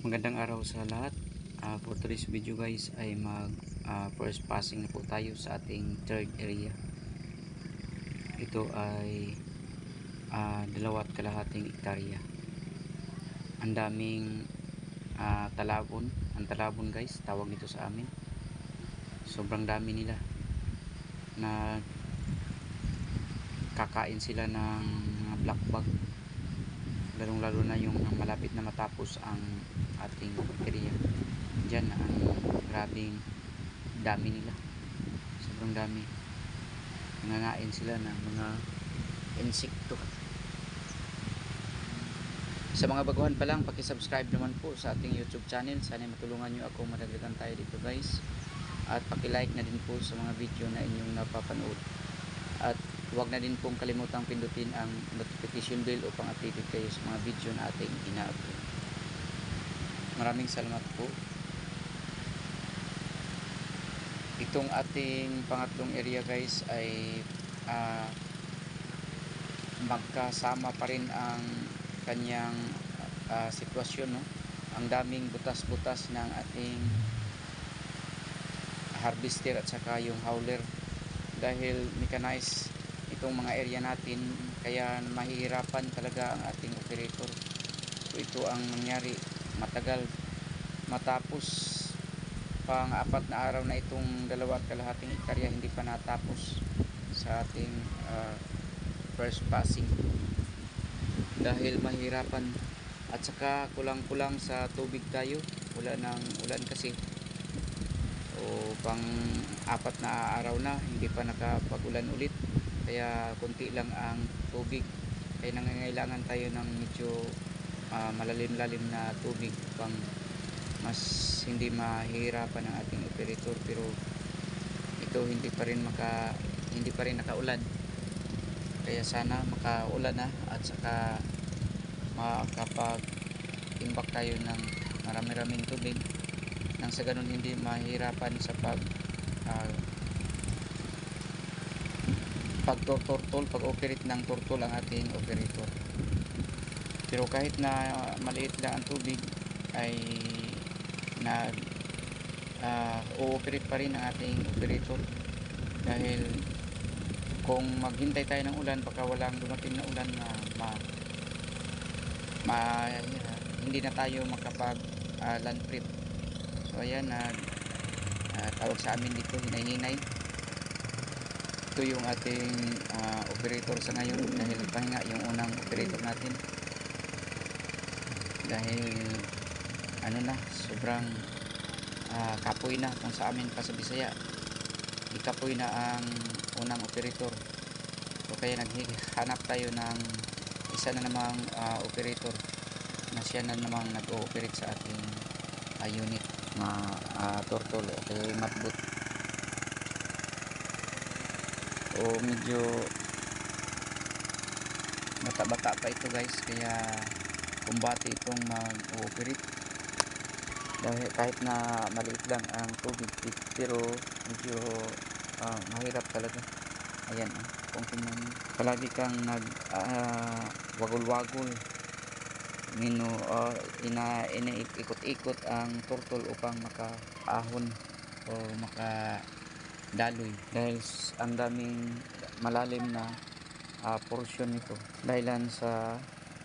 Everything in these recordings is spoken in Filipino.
Magandang araw sa lahat. For today's video guys ay first passing na po tayo sa ating third area. Ito ay 2.5 hektarya. Ang daming talabon. Ang talabon guys, tawag nito sa amin. Sobrang dami nila na kakain sila ng mga black bag. Lalong lalo na yung malapit na matapos ang ating area. Diyan ang grabing dami nila, sobrang dami. Nangangain sila ng mga insekto. Sa mga baguhan pa lang, paki-subscribe naman po sa ating YouTube channel. Sana matulungan nyo ako madagdagan tayo dito guys, at paki-like na din po sa mga video na inyong napapanood, at huwag na din pong kalimutang pindutin ang notification bell upang updated kayo sa mga video na ating ina-upload. Maraming salamat po. Itong ating pangatlong area guys ay magkasama pa rin ang kanyang sitwasyon, no? Ang daming butas-butas ng ating harvester at saka yung hauler, dahil mechanized itong mga area natin, kaya mahihirapan talaga ang ating operator. So ito ang nangyari, matagal matapos, pang 4 na araw na itong 2.5 hektarya hindi pa natapos sa ating first passing, dahil mahirapan at saka kulang-kulang sa tubig tayo. Wala nang ulan kasi, o pang 4 na araw na hindi pa nakapag-ulan ulit, kaya kunti lang ang tubig, kaya nangangailangan tayo ng medyo malalim-lalim na tubig upang mas hindi mahihirapan ang ating operator. Pero ito hindi pa rin nakaulan, kaya sana makaulan na at saka makapag-imbak tayo ng marami-raming tubig, nang sa ganun hindi mahirapan sa pag-operate ng turtle ang ating operator. Pero kahit na maliit lang ang tubig ay o-operate pa rin ang ating operator, dahil kung maghintay tayo ng ulan, baka walang dumating na ulan na hindi na tayo makapag land prep. So ayan, tawag sa amin dito hinay-hinay. Ito yung ating operator sa ngayon, dahil nagpahinga yung unang operator natin, dahil sobrang kapoy na, kung sa amin pa sa Bisaya, ikapoy na ang unang operator. So kaya naghanap tayo ng isa na namang operator na siya na namang nag-ooperate sa ating unit na turtle o kaya matbot. O medyo bata-bata pa ito guys, kaya kumbati itong mag-ooperate, dahil kahit na maliit lang ang tubig, pero medyo mahirap talaga. Ayan, kung tingnan, palagi kang wagol-wagol, inaikot-ikot ang turtle upang makaahon o makadaloy, dahil ang daming malalim na portion nito, dahilan sa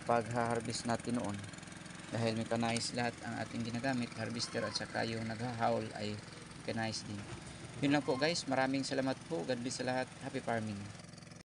pag-harvest natin noon, dahil mechanized lahat ang ating ginagamit, harvester at saka yung naghahaul ay mechanized din. Yun lang po guys, maraming salamat po. God bless sa lahat. Happy farming.